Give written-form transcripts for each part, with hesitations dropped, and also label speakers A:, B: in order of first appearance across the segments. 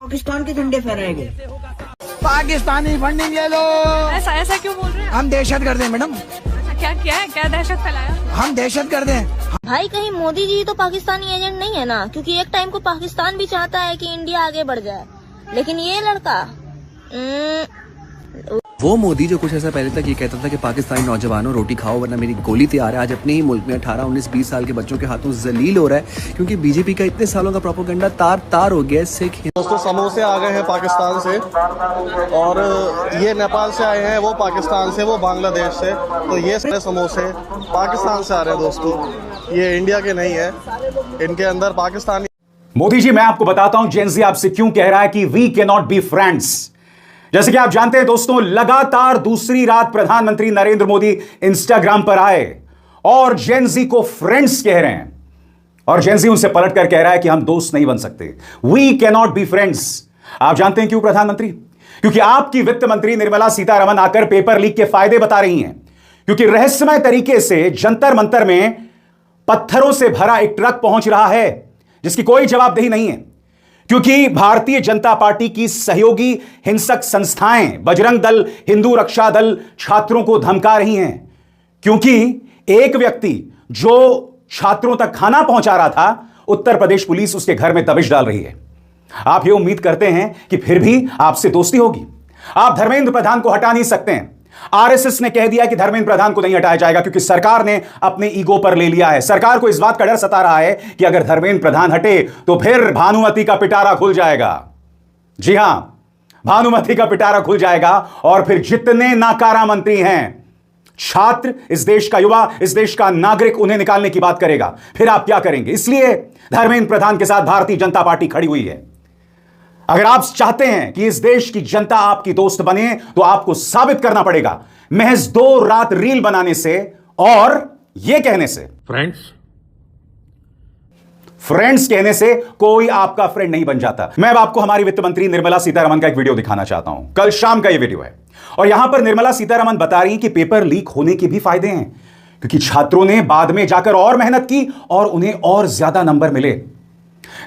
A: पाकिस्तान के झंडे फहराएंगे।
B: पाकिस्तानी फंडिंग ले लो।
C: ऐसा ऐसा क्यों बोल रहे हैं?
B: हम दहशतगर्द हैं मैडम।
C: क्या किया है? क्या दहशत फैलाया?
B: हम दहशतगर्द हैं।
D: भाई कहीं मोदी जी तो पाकिस्तानी एजेंट नहीं है ना? क्योंकि एक टाइम को पाकिस्तान भी चाहता है कि इंडिया आगे बढ़ जाए, लेकिन ये लड़का
E: वो मोदी जो कुछ ऐसा पहले तक ये कहता था कि पाकिस्तानी नौजवानों रोटी खाओ वरना मेरी गोली तैयार है, आज अपने ही मुल्क में 18, 19, 20 साल के बच्चों के हाथों जलील हो रहा है क्योंकि बीजेपी का इतने सालों का प्रोपेगेंडा तार तार हो गया है। सिख
F: दोस्तों समोसे आ गए हैं पाकिस्तान से, और ये नेपाल से आए हैं, वो पाकिस्तान से, वो बांग्लादेश से। तो ये समोसे पाकिस्तान से आ रहे हैं दोस्तों, ये इंडिया के नहीं है, इनके अंदर पाकिस्तानी।
G: मोदी जी, मैं आपको बताता हूं जेन ज़ी आपसे क्यों कह रहा है कि we can not be friends. जैसे कि आप जानते हैं दोस्तों, लगातार दूसरी रात प्रधानमंत्री नरेंद्र मोदी इंस्टाग्राम पर आए और जेन ज़ी को फ्रेंड्स कह रहे हैं, और जेन ज़ी उनसे पलटकर कह रहा है कि हम दोस्त नहीं बन सकते, we can not be friends. आप जानते हैं क्यों प्रधानमंत्री? क्योंकि आपकी वित्त मंत्री निर्मला सीतारमण आकर पेपर लीक के फायदे बता रही हैं, क्योंकि रहस्यमय तरीके से जंतर मंतर में पत्थरों से भरा एक ट्रक पहुंच रहा है जिसकी कोई जवाबदेही नहीं है, क्योंकि भारतीय जनता पार्टी की सहयोगी हिंसक संस्थाएं बजरंग दल, हिंदू रक्षा दल छात्रों को धमका रही हैं, क्योंकि एक व्यक्ति जो छात्रों तक खाना पहुंचा रहा था, उत्तर प्रदेश पुलिस उसके घर में दबिश डाल रही है। आप ये उम्मीद करते हैं कि फिर भी आपसे दोस्ती होगी। आप धर्मेंद्र प्रधान को हटा नहीं सकते हैं। आरएसएस ने कह दिया कि धर्मेंद्र प्रधान को नहीं हटाया जाएगा क्योंकि सरकार ने अपने ईगो पर ले लिया है। सरकार को इस बात का डर सता रहा है कि अगर धर्मेंद्र प्रधान हटे तो फिर भानुमति का पिटारा खुल जाएगा। जी हां, भानुमति का पिटारा खुल जाएगा और फिर जितने नाकारा मंत्री हैं, छात्र, इस देश का युवा, इस देश का नागरिक, उन्हें निकालने की बात करेगा। फिर आप क्या करेंगे? इसलिए धर्मेंद्र प्रधान के साथ भारतीय जनता पार्टी खड़ी हुई है। अगर आप चाहते हैं कि इस देश की जनता आपकी दोस्त बने तो आपको साबित करना पड़ेगा, महज 2 रात रील बनाने से और यह कहने से, फ्रेंड्स कहने से कोई आपका फ्रेंड नहीं बन जाता। मैं अब आपको हमारी वित्त मंत्री निर्मला सीतारमण का एक वीडियो दिखाना चाहता हूं। कल शाम का यह वीडियो है और यहां पर निर्मला सीतारमण बता रही कि पेपर लीक होने के भी फायदे हैं, क्योंकि छात्रों ने बाद में जाकर और मेहनत की और उन्हें और ज्यादा नंबर मिले।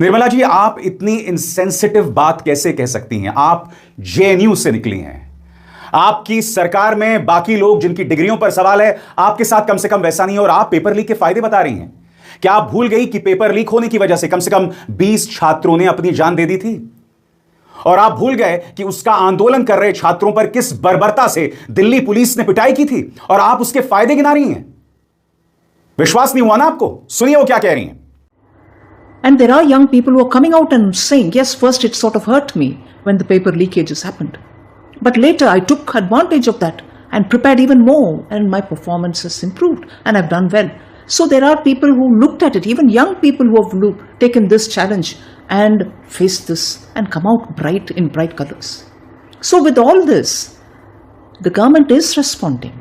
G: निर्मला जी, आप इतनी इनसेंसिटिव बात कैसे कह सकती हैं? आप जेएनयू से निकली हैं, आपकी सरकार में बाकी लोग जिनकी डिग्रियों पर सवाल है, आपके साथ कम से कम वैसा नहीं है, और आप पेपर लीक के फायदे बता रही हैं। क्या आप भूल गई कि पेपर लीक होने की वजह से कम 20 छात्रों ने अपनी जान दे दी थी? और आप भूल गए कि उसका आंदोलन कर रहे छात्रों पर किस बर्बरता से दिल्ली पुलिस ने पिटाई की थी, और आप उसके फायदे गिना रही हैं? विश्वास नहीं हुआ ना आपको? सुनिए वो क्या कह रही हैं।
H: And there are young people who are coming out and saying, yes, first it sort of hurt me when the paper leakages happened. But later I took advantage of that and prepared even more, and my performance has improved and I've done well. So there are people who looked at it, even young people who have taken this challenge and faced this and come out bright in bright colors. So with all this, the government is responding.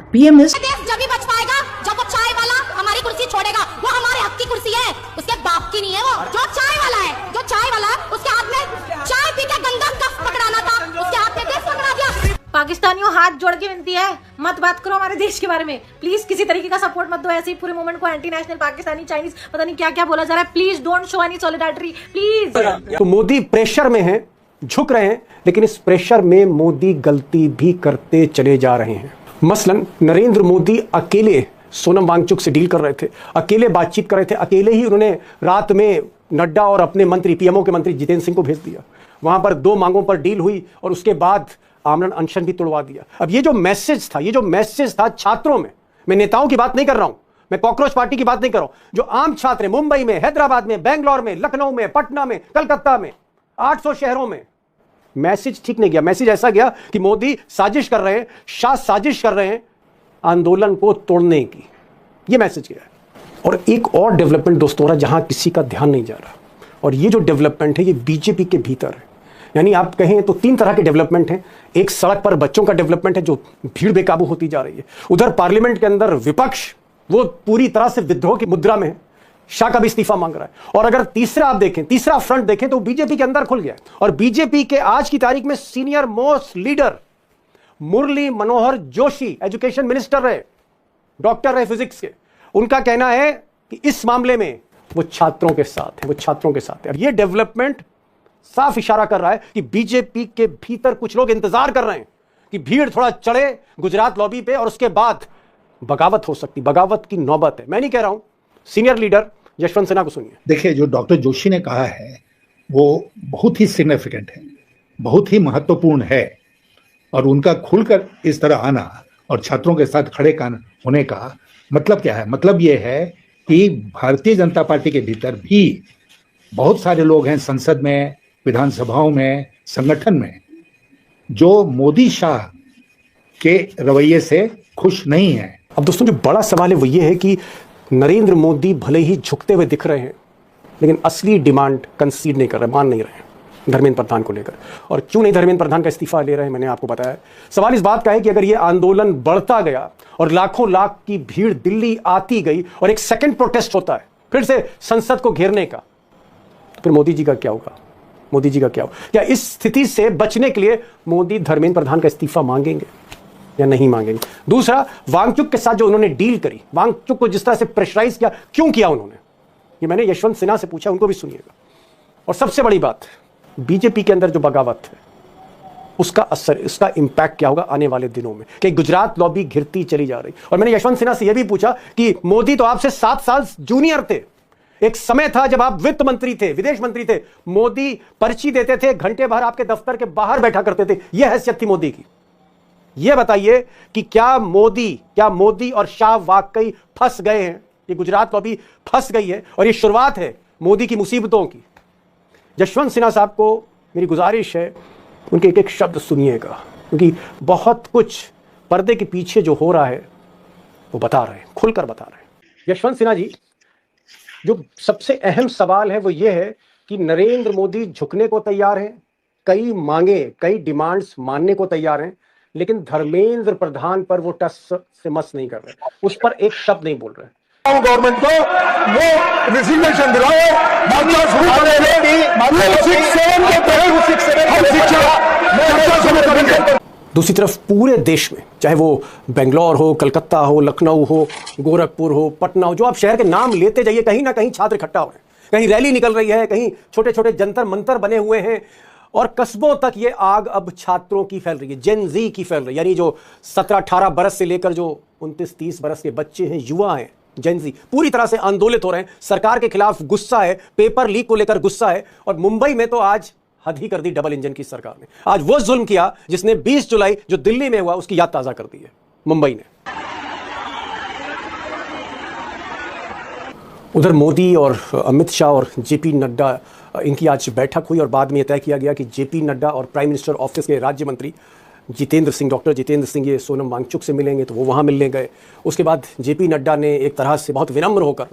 H: The PM is...
D: जब भी बच पाएगा जब वो चाय वाला हमारी कुर्सी छोड़ेगा। वो हमारे हक की कुर्सी है, उसके बाप की नहीं है। वो जो चाय वाला है, जो चाय वाला उसके हाथ में चाय पी के गंदा कप पकड़ाना था, उसके हाथ में देश पकड़ा दिया।
C: पाकिस्तानियों, हाथ जोड़ के विनती है, मत बात करो हमारे देश के बारे में। प्लीज किसी तरीके का सपोर्ट मत दो। ऐसे ही पूरे मूवमेंट को एंटी नेशनल, पाकिस्तानी, चाइनीज, पता नहीं क्या क्या बोला जा रहा है। Please don't show any solidarity please.
I: तो मोदी प्रेशर में हैं, झुक रहे हैं, लेकिन इस प्रेशर में मोदी गलती भी करते चले जा रहे हैं। मसलन नरेंद्र मोदी अकेले सोनम वांगचुक से डील कर रहे थे, अकेले बातचीत कर रहे थे, अकेले ही उन्होंने रात में नड्डा और अपने मंत्री, पीएमओ के मंत्री जितेंद्र सिंह को भेज दिया। वहां पर 2 मांगों पर डील हुई और उसके बाद आमरण अनशन भी तोड़वा दिया। अब ये जो मैसेज था छात्रों में, मैं नेताओं की बात नहीं कर रहा हूं, मैं कॉकरोच पार्टी की बात नहीं कर रहा हूं, जो आम छात्र हैं, मुंबई में, हैदराबाद में, बेंगलोर में, लखनऊ में, पटना में, कलकत्ता में, 800 शहरों में, मैसेज ठीक नहीं गया। मैसेज ऐसा गया कि मोदी साजिश कर रहे हैं, साजिश कर रहे हैं आंदोलन को तोड़ने की, यह मैसेज गया है। और एक और डेवलपमेंट दोस्तों हो रहा है जहां किसी का ध्यान नहीं जा रहा, और ये जो डेवलपमेंट है ये बीजेपी के भीतर है। यानी आप कहें तो 3 तरह के डेवलपमेंट हैं। एक सड़क पर बच्चों का डेवलपमेंट है जो भीड़ बेकाबू होती जा रही है। उधर पार्लियामेंट के अंदर विपक्ष वो पूरी तरह से विद्रोह की मुद्रा में है, शाह का भी इस्तीफा मांग रहा है। और अगर तीसरा फ्रंट देखें तो बीजेपी के अंदर खुल गया। और बीजेपी के आज की तारीख में senior most leader Murli Manohar Joshi, education minister रहे, डॉक्टर रहे फिजिक्स के, उनका कहना है कि इस मामले में वो छात्रों के साथ है, और ये डेवलपमेंट साफ इशारा कर रहा है कि बीजेपी के भीतर कुछ लोग इंतजार कर रहे हैं कि भीड़ थोड़ा चढ़े गुजरात लॉबी पे और उसके बाद बगावत हो सकती, बगावत की नौबत है। मैं नहीं कह रहा हूं, सीनियर लीडर यशवंत सिन्हा को सुनिए।
A: देखिए, जो डॉक्टर जोशी ने कहा है वो बहुत ही सिग्निफिकेंट है, बहुत ही महत्वपूर्ण है, और उनका खुलकर इस तरह आना और छात्रों के साथ खड़े होने का मतलब क्या है? मतलब ये है कि भारतीय जनता पार्टी के भीतर भी बहुत सारे लोग हैं, संसद में, विधानसभाओं में, संगठन में, जो मोदी शाह के रवैये से खुश नहीं है।
I: अब दोस्तों, जो बड़ा सवाल है वो ये है कि नरेंद्र मोदी भले ही झुकते हुए दिख रहे हैं, लेकिन असली डिमांड कंसीड नहीं कर रहे, मान नहीं रहे धर्मेंद्र प्रधान को लेकर। और क्यों नहीं धर्मेंद्र प्रधान का इस्तीफा ले रहे हैं, मैंने आपको बताया। सवाल इस बात का है कि अगर ये आंदोलन बढ़ता गया और लाखों लाख की भीड़ दिल्ली आती गई और एक सेकंड प्रोटेस्ट होता है फिर से संसद को घेरने का, तो फिर मोदी जी का क्या होगा? मोदी जी का क्या होगा? क्या इस स्थिति से बचने के लिए मोदी धर्मेंद्र प्रधान का इस्तीफा मांगेंगे या नहीं मांगेंगे? दूसरा, वांगचुक के साथ जो उन्होंने डील करी, वांगचुक को जिस तरह से प्रेशराइज किया, क्यों किया उन्होंने, ये मैंने यशवंत सिन्हा से पूछा, उनको भी सुनिएगा। और सबसे बड़ी बात, बीजेपी के अंदर जो बगावत है उसका असर, इसका इंपैक्ट क्या होगा आने वाले दिनों में, कि गुजरात लॉबी घिरती चली जा रही। और मैंने यशवंत सिन्हा से यह भी पूछा कि मोदी तो आपसे 7 साल जूनियर थे, एक समय था जब आप वित्त मंत्री थे, विदेश मंत्री थे, मोदी पर्ची देते थे, घंटे भर आपके दफ्तर के बाहर बैठा करते थे, यह हैसियत थी मोदी की। यह बताइए कि क्या मोदी और शाह वाकई फंस गए हैं? ये गुजरात लॉबी फंस गई है और ये शुरुआत है मोदी की मुसीबतों की। यशवंत सिन्हा साहब को मेरी गुजारिश है, उनके एक एक शब्द सुनिएगा, क्योंकि बहुत कुछ पर्दे के पीछे जो हो रहा है वो बता रहे हैं, खुलकर बता रहे हैं। यशवंत सिन्हा जी, जो सबसे अहम सवाल है वो ये है कि नरेंद्र मोदी झुकने को तैयार हैं, कई मांगे, कई डिमांड्स मानने को तैयार हैं, लेकिन धर्मेंद्र प्रधान पर वो टस से मस नहीं कर रहे, उस पर एक शब्द नहीं बोल रहे।
J: गवर्नमेंट को वो रिजिग्नेशन दिलाओ, मोर्चा शुरू करेंगे।
I: दूसरी तरफ पूरे देश में, चाहे वो बेंगलोर हो, कलकत्ता हो, लखनऊ हो, गोरखपुर हो, पटना हो, जो आप शहर के नाम लेते जाइए, कहीं ना कहीं छात्र इकट्ठा हो रहे हैं, कहीं रैली निकल रही है, कहीं छोटे छोटे जंतर मंतर बने हुए हैं, और कस्बों तक ये आग अब छात्रों की फैल रही है, जेन जी की फैल रही है, यानी जो 17-18 बरस से लेकर जो 29-30 बरस के बच्चे हैं, युवा हैं, जेन जी पूरी तरह से आंदोलित हो रहे हैं। सरकार के खिलाफ गुस्सा है, पेपर लीक को लेकर गुस्सा है, और मुंबई में तो आज हद ही कर दी डबल इंजन की सरकार ने। आज वो जुल्म किया जिसने 20 जुलाई जो दिल्ली में हुआ उसकी याद ताजा कर दी है मुंबई ने। उधर मोदी और अमित शाह और जेपी नड्डा, इनकी आज बैठक हुई और बाद में यह तय किया गया कि जेपी नड्डा और प्राइम मिनिस्टर ऑफिस के राज्य मंत्री जितेंद्र सिंह, डॉक्टर जितेंद्र सिंह, ये सोनम वांगचुक से मिलेंगे, तो वो वहाँ मिलने गए। उसके बाद जेपी नड्डा ने एक तरह से बहुत विनम्र होकर,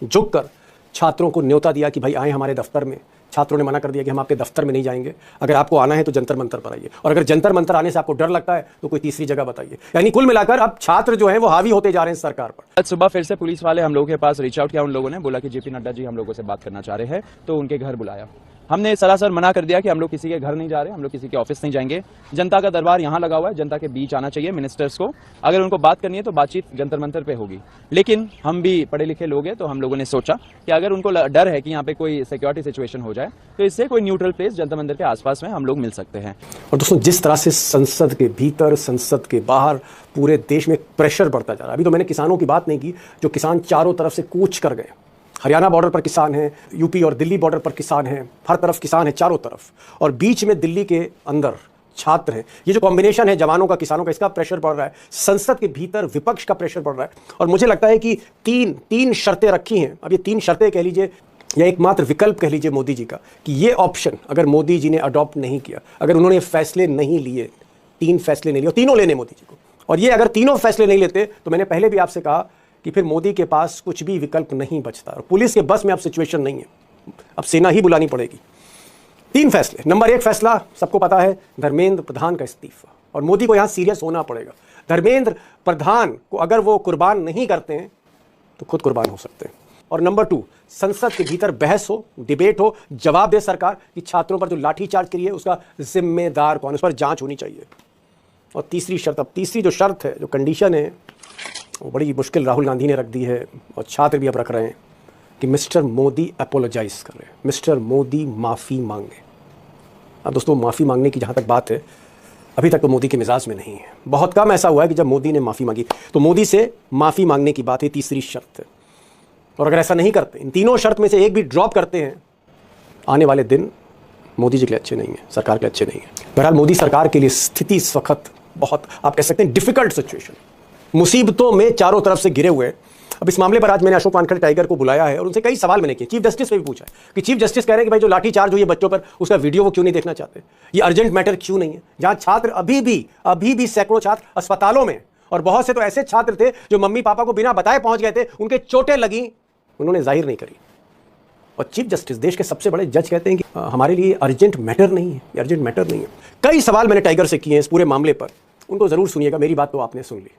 I: झुककर छात्रों को न्योता दिया कि भाई आए हमारे दफ्तर में। छात्रों ने मना कर दिया कि हम आपके दफ्तर में नहीं जाएंगे, अगर आपको आना है तो जंतर मंतर पर आइए, और अगर जंतर मंतर आने से आपको डर लगता है तो कोई तीसरी जगह बताइए। यानी कुल मिलाकर अब छात्र जो हैं वो हावी होते जा रहे हैं सरकार पर।
K: आज सुबह फिर से पुलिस वाले हम लोगों के पास रीच आउट किया, उन लोगों ने बोला कि जेपी नड्डा जी हम लोगों से बात करना चाह रहे हैं, तो उनके घर बुलाया। हमने सरासर मना कर दिया कि हम लोग किसी के घर नहीं जा रहे, हम लोग किसी के ऑफिस नहीं जाएंगे, जनता का दरबार यहाँ लगा हुआ है, जनता के बीच आना चाहिए मिनिस्टर्स को, अगर उनको बात करनी है तो बातचीत जंतर मंतर पे होगी। लेकिन हम भी पढ़े लिखे लोग हैं, तो हम लोगों ने सोचा कि अगर उनको डर है कि यहाँ पे कोई सिक्योरिटी सिचुएशन हो जाए, तो इससे कोई न्यूट्रल प्लेस जंतर मंतर के आसपास में हम लोग मिल सकते हैं।
I: और दोस्तों, जिस तरह से संसद के भीतर, संसद के बाहर पूरे देश में प्रेशर बढ़ता जा रहा है। अभी तो मैंने किसानों की बात नहीं की, जो किसान चारों तरफ से कूच कर गए। हरियाणा बॉर्डर पर किसान हैं, यूपी और दिल्ली बॉर्डर पर किसान हैं, हर तरफ किसान है चारों तरफ, और बीच में दिल्ली के अंदर छात्र हैं। ये जो कॉम्बिनेशन है जवानों का, किसानों का, इसका प्रेशर बढ़ रहा है। संसद के भीतर विपक्ष का प्रेशर बढ़ रहा है, और मुझे लगता है कि तीन शर्तें रखी हैं। अब ये 3 शर्तें कह लीजिए या एकमात्र विकल्प कह लीजिए मोदी जी का, कि ये ऑप्शन अगर मोदी जी ने अडॉप्ट नहीं किया, अगर उन्होंने फैसले नहीं लिए, 3 फैसले नहीं लिए, और तीनों लेने मोदी जी को, और ये अगर तीनों फैसले नहीं लेते, तो मैंने पहले भी आपसे कहा कि फिर मोदी के पास कुछ भी विकल्प नहीं बचता, और पुलिस के बस में अब सिचुएशन नहीं है, अब सेना ही बुलानी पड़ेगी। 3 फैसले। नंबर 1 फैसला सबको पता है, धर्मेंद्र प्रधान का इस्तीफा, और मोदी को यहां सीरियस होना पड़ेगा। धर्मेंद्र प्रधान को अगर वो कुर्बान नहीं करते हैं तो खुद कुर्बान हो सकते हैं। और नंबर 2, संसद के भीतर बहस हो, डिबेट हो, जवाब दे सरकार कि छात्रों पर जो लाठीचार्ज करी है उसका जिम्मेदार कौन, उस पर जांच होनी चाहिए। और तीसरी शर्त, अब तीसरी जो शर्त है, जो कंडीशन है, वो बड़ी मुश्किल राहुल गांधी ने रख दी है, और छात्र भी अब रख रहे हैं, कि मिस्टर मोदी अपोलोजाइज कर रहे हैं, मिस्टर मोदी माफ़ी मांगे। अब दोस्तों माफ़ी मांगने की जहाँ तक बात है, अभी तक तो मोदी के मिजाज में नहीं है। बहुत कम ऐसा हुआ है कि जब मोदी ने माफ़ी मांगी तो मोदी से माफ़ी मांगने की बात है तीसरी शर्त। और अगर ऐसा नहीं करते, इन तीनों शर्त में से एक भी ड्रॉप करते हैं, आने वाले दिन मोदी जी के लिए अच्छे नहीं है, सरकार के लिए अच्छे नहीं है। बहरहाल मोदी सरकार के लिए स्थिति इस वक्त बहुत, आप कह सकते हैं, डिफिकल्ट सिचुएशन, मुसीबतों में चारों तरफ से घिरे हुए। अब इस मामले पर आज मैंने अशोक वानखेड़े टाइगर को बुलाया है और उनसे कई सवाल मैंने किए। चीफ जस्टिस से भी पूछा है कि चीफ जस्टिस कह रहे हैं कि भाई जो लाठी चार्ज हुई है बच्चों पर, उसका वीडियो वो क्यों नहीं देखना चाहते, ये अर्जेंट मैटर क्यों नहीं है, जहां छात्र अभी भी सैकड़ों छात्र अस्पतालों में, और बहुत से तो ऐसे छात्र थे जो मम्मी पापा को बिना बताए पहुंच गए थे, उनके चोटें लगी, उन्होंने जाहिर नहीं करी। और चीफ जस्टिस, देश के सबसे बड़े जज, कहते हैं कि हमारे लिए अर्जेंट मैटर नहीं है, ये अर्जेंट मैटर नहीं है। कई सवाल मैंने टाइगर से किए हैं इस पूरे मामले पर, उनको जरूर सुनिएगा, मेरी बात तो आपने सुन ली।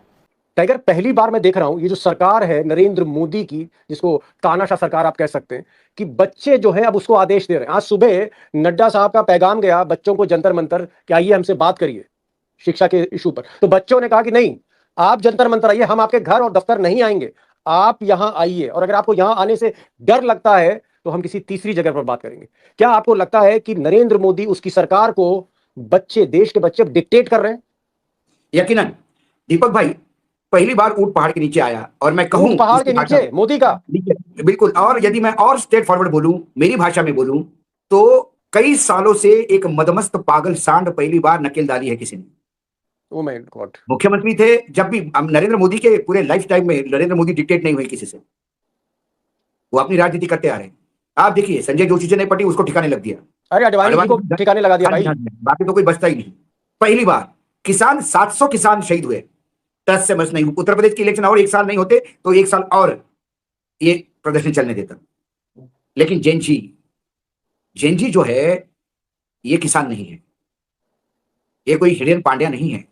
I: टाइगर, पहली बार मैं देख रहा हूं ये जो सरकार है नरेंद्र मोदी की, जिसको तानाशाह सरकार आप कह सकते हैं, कि बच्चे जो है अब उसको आदेश दे रहे हैं। आज सुबह नड्डा साहब का पैगाम गया बच्चों को जंतर मंतर कि आइए हमसे बात करिए शिक्षा के इशू पर, तो बच्चों ने कहा कि नहीं, आप जंतर मंतर आइए, हम आपके घर और दफ्तर नहीं आएंगे, आप यहां आइए, और अगर आपको यहां आने से डर लगता है तो हम किसी तीसरी जगह पर बात करेंगे। क्या आपको लगता है कि नरेंद्र मोदी, उसकी सरकार को बच्चे, देश के बच्चे डिक्टेट कर रहे हैं?
L: यकीनन दीपक भाई, पहली बार ऊंट पहाड़ के नीचे आया, और मैं कहूं
I: पहाड़ के नीचे मोदी का,
L: बिल्कुल। और यदि मैं और स्ट्रेट फॉरवर्ड बोलूं, मेरी भाषा में बोलूं, तो कई सालों से एक मदमस्त पागल सांड पहली बार नकेल डाली है किसी ने।
I: Oh my God.
L: मुख्यमंत्री थे जब भी, नरेंद्र मोदी के पूरे लाइफ टाइम में नरेंद्र मोदी डिक्टेट नहीं हुए किसी से, वो अपनी राजनीति करते आ रहे हैं। आप देखिए, संजय जोशी से नहीं पटी, उसको ठिकाने लग दिया,
I: अरे अडवाणी को ठिकाने लगा दिया भाई,
L: बाकी तो कोई बचता ही नहीं। पहली बार किसान, 700 किसान शहीद हुए, टच से मस नहीं। उत्तर प्रदेश के इलेक्शन और एक साल नहीं होते तो एक साल और ये प्रदर्शन चलने देता। लेकिन जैन जी जो है, ये किसान नहीं है, ये कोई हिरेन पांड्या नहीं है,